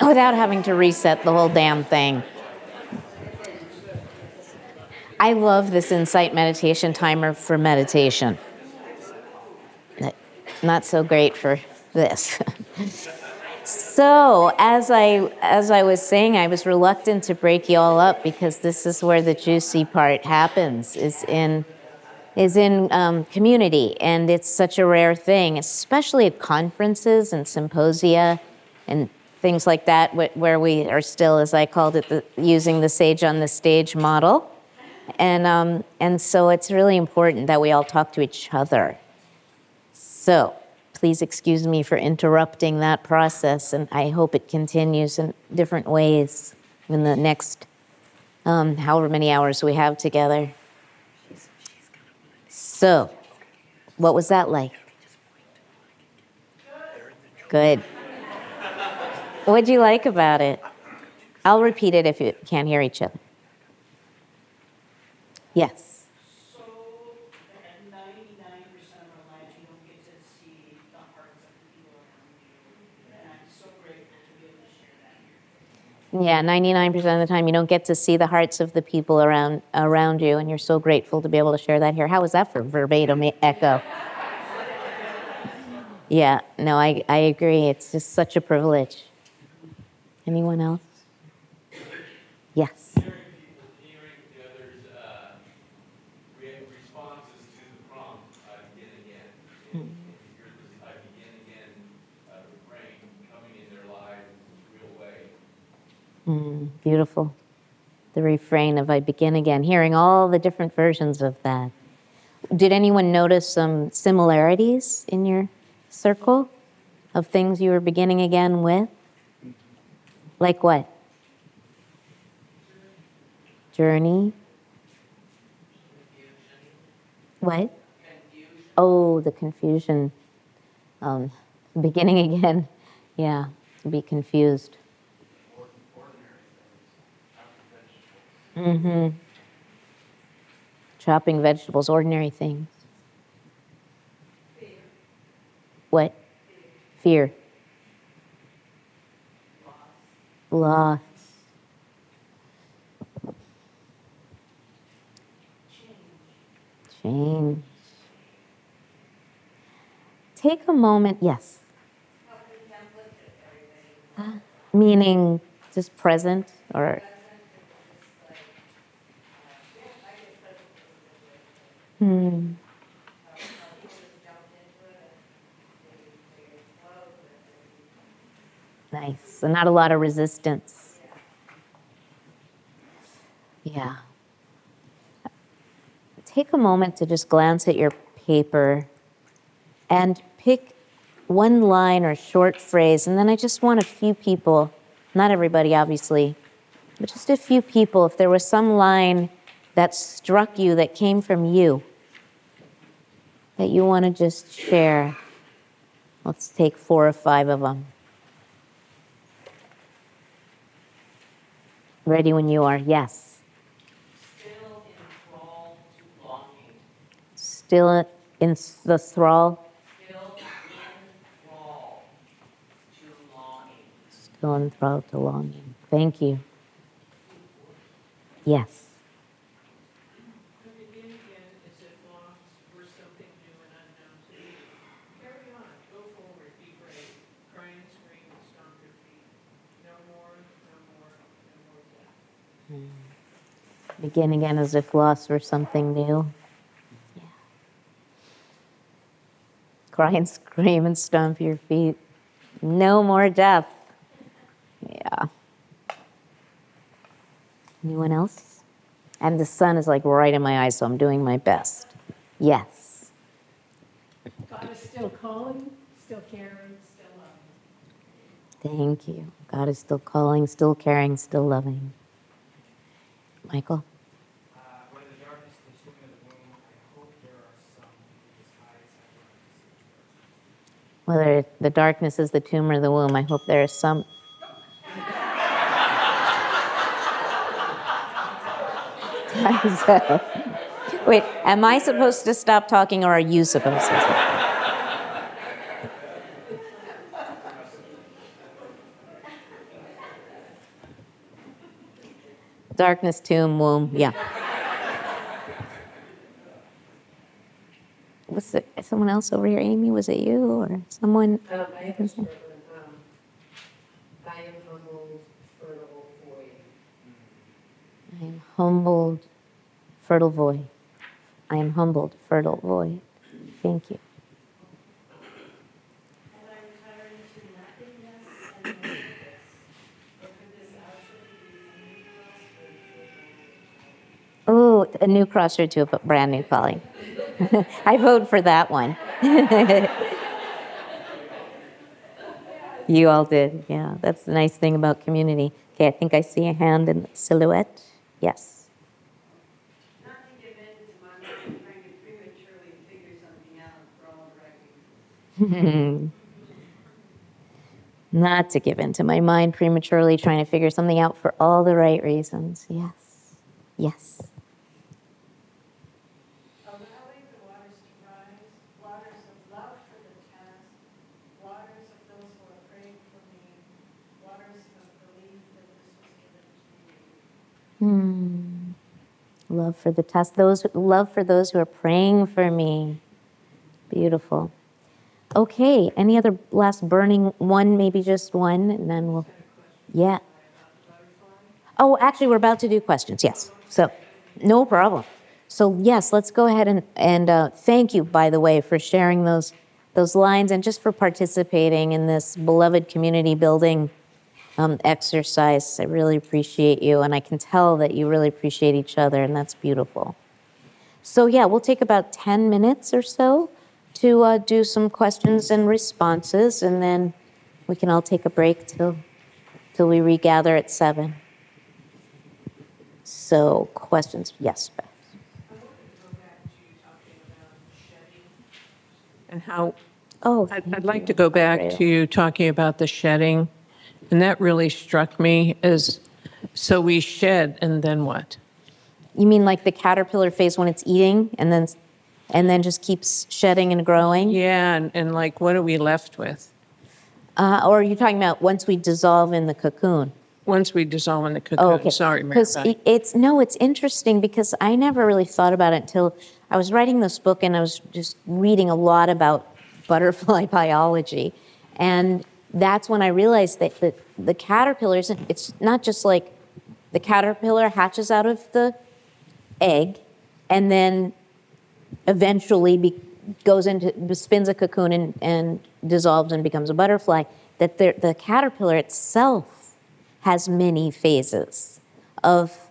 without having to reset the whole damn thing. I love this insight meditation timer for meditation. Not so great for this. So as I was saying, I was reluctant to break you all up because this is where the juicy part happens, is in community, and it's such a rare thing, especially at conferences and symposia and things like that, where we are still, as I called it, using the sage on the stage model, and so it's really important that we all talk to each other. So please excuse me for interrupting that process, and I hope it continues in different ways in the next however many hours we have together. So, what was that like? Good. What'd you like about it? I'll repeat it if you can't hear each other. Yes. So, at 99% of our lives, you don't get to see the hearts of the people around you. And I'm so grateful to be able to share that here. Yeah, 99% of the time you don't get to see the hearts of the people around you, and you're so grateful to be able to share that here. How was that for verbatim echo? Yeah, no, I agree. It's just such a privilege. Anyone else? Yes. Hearing the others' responses to the prompt, I begin again. And hear this I begin again refrain coming in their lives in a real way. Beautiful. The refrain of I begin again, hearing all the different versions of that. Did anyone notice some similarities in your circle of things you were beginning again with? Like what? Journey. What? Confusion. Oh, the confusion. Beginning again. Yeah, to be confused. Chopping vegetables, ordinary things. Fear. What? Fear. Loss. Loss. Change. Take a moment, yes. Meaning just present or. Nice. So not a lot of resistance. Yeah. Take a moment to just glance at your paper and pick one line or short phrase, and then I just want a few people, not everybody obviously, but just a few people, if there was some line that struck you, that came from you, that you want to just share. Let's take 4 or 5 of them. Ready when you are, yes. Still enthralled to longing. Still in the thrall. Still enthralled to longing. Still enthralled to longing. Thank you. Yes. I begin again as if lost were something new and unknown to me. Carry on, go forward, be brave. Cry and scream and stomp your feet. No more, no more, no more death. Begin again as if lost were something new. Yeah. Cry and scream and stomp your feet. No more death. Yeah. Anyone else? And the sun is like right in my eyes, so I'm doing my best. Yes. God is still calling, still caring, still loving. Thank you. God is still calling, still caring, still loving. Michael? Whether the darkness is the tomb of the womb, I hope there are some whose eyes have learned to see first. Whether the darkness is the tomb or the womb, I hope there is some. Wait, am I supposed to stop talking or are you supposed to stop? Darkness, tomb, womb, yeah. Was it someone else over here, Amy? Was it you or someone? I have a short one. I am humbled, fertile void. I am humbled, fertile void. I am humbled, fertile void. Thank you. And I retire into nothingness and nothingness. But for this outfit, it is a new crossroad to a brand new. Oh, a new crossroad to a brand new calling. I vote for that one. You all did, yeah. That's the nice thing about community. Okay, I think I see a hand in the silhouette. Yes. Not to give in to my mind trying to prematurely figure something out for all the right reasons. Not to give in to my mind prematurely trying to figure something out for all the right reasons. Yes. Yes. Allowing the waters to rise, waters of love for the task, waters of those who are praying for me, waters of belief that this was given to me. Love for the task. Love for those who are praying for me. Beautiful. Okay, any other last burning one, maybe just one, and then we'll, yeah. Oh, actually, we're about to do questions, yes. So, no problem. So, yes, let's go ahead and thank you, by the way, for sharing those lines and just for participating in this beloved community building exercise. I really appreciate you, and I can tell that you really appreciate each other, and that's beautiful. So, yeah, we'll take about 10 minutes or so to do some questions and responses, and then we can all take a break till we regather at 7. So, questions? Yes, Beth. I wanted to go back to talking about shedding and how, Oh, I'd thank like you. to go back Great. to you talking about the shedding. And that really struck me as, so we shed and then what? You mean like the caterpillar phase when it's eating and then just keeps shedding and growing? Yeah, and like, what are we left with? Or are you talking about once we dissolve in the cocoon? Once we dissolve in the cocoon. Oh, okay. Sorry, Because Mirabai. it's interesting because I never really thought about it until I was writing this book and I was just reading a lot about butterfly biology. And that's when I realized that the caterpillar isn't, it's not just like the caterpillar hatches out of the egg and then eventually goes into, spins a cocoon and dissolves and becomes a butterfly, that the caterpillar itself has many phases of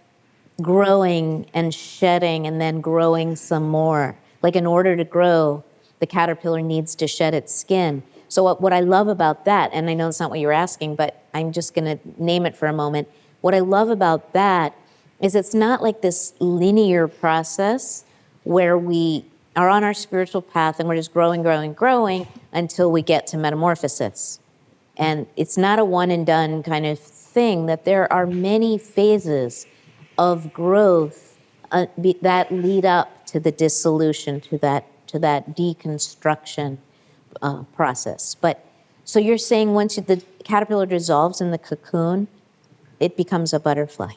growing and shedding and then growing some more. Like in order to grow, the caterpillar needs to shed its skin. So what I love about that, and I know it's not what you're asking, but I'm just going to name it for a moment. What I love about that is it's not like this linear process where we are on our spiritual path and we're just growing, growing, growing until we get to metamorphosis. And it's not a one and done kind of thing, that there are many phases of growth that lead up to the dissolution, to that deconstruction process. But so you're saying once the caterpillar dissolves in the cocoon, it becomes a butterfly.